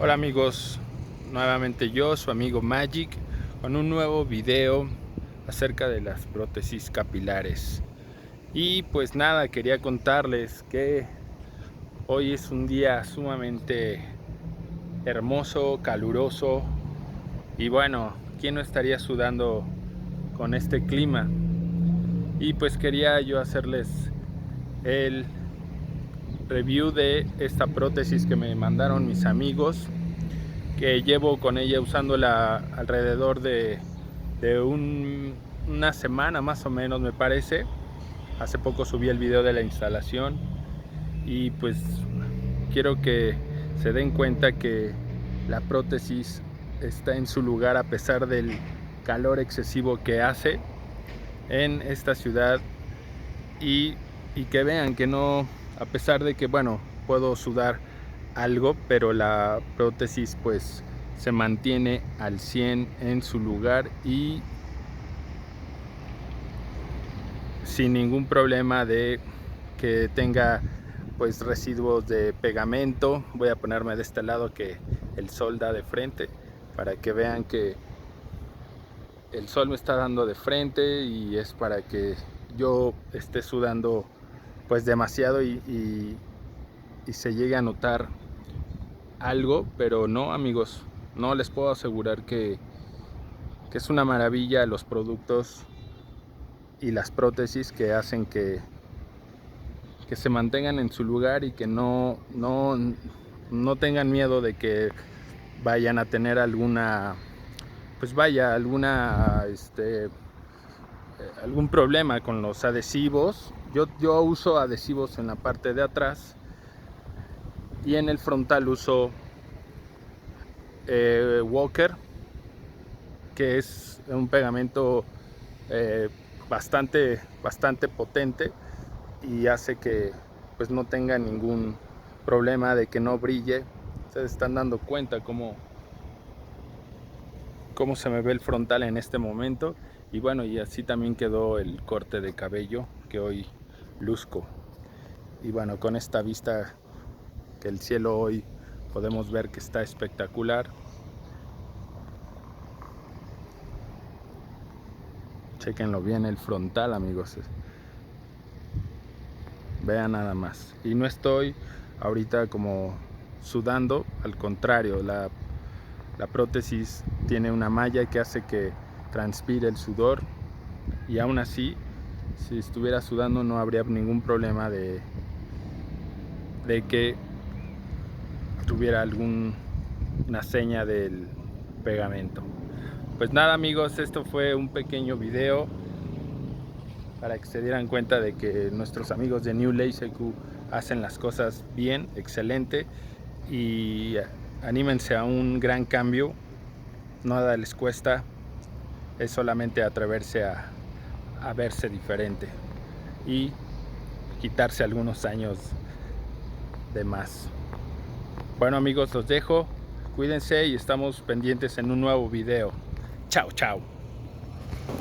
Hola amigos, nuevamente yo, su amigo Magic, con un nuevo video acerca de las prótesis capilares. Y pues nada, quería contarles que hoy es un día sumamente hermoso, caluroso, y bueno, ¿quién no estaría sudando con este clima? Y pues quería yo hacerles el review de esta prótesis que me mandaron mis amigos, que llevo con ella usándola alrededor de una semana más o menos, me parece. Hace poco subí el video de la instalación y pues quiero que se den cuenta que la prótesis está en su lugar a pesar del calor excesivo que hace en esta ciudad, y que vean que no, a pesar de que bueno, puedo sudar algo, pero la prótesis pues se mantiene al 100 en su lugar y sin ningún problema de que tenga pues residuos de pegamento. Voy a ponerme de este lado que el sol da de frente, para que vean que el sol me está dando de frente, y es para que yo esté sudando pues demasiado y se llegue a notar algo, pero no amigos, no, les puedo asegurar que es una maravilla los productos y las prótesis que hacen que se mantengan en su lugar y que no tengan miedo de que vayan a tener alguna, pues vaya, algún problema con los adhesivos. Yo uso adhesivos en la parte de atrás, y en el frontal uso Walker, que es un pegamento bastante potente, y hace que pues no tenga ningún problema de que no brille. Ustedes están dando cuenta cómo se me ve el frontal en este momento, y bueno, y así también quedó el corte de cabello que hoy luzco. Y bueno, con esta vista que el cielo hoy podemos ver que está espectacular. Chequenlo bien el frontal amigos, vean nada más. Y no estoy ahorita como sudando, al contrario, la prótesis tiene una malla que hace que transpire el sudor, y aún así, si estuviera sudando no habría ningún problema de que tuviera alguna seña del pegamento. Pues nada amigos, esto fue un pequeño video para que se dieran cuenta de que nuestros amigos de New Laserq hacen las cosas bien, excelente, y anímense a un gran cambio. Nada les cuesta, es solamente atreverse a verse diferente y quitarse algunos años de más. Bueno amigos, los dejo, cuídense y estamos pendientes en un nuevo video. Chao, chao.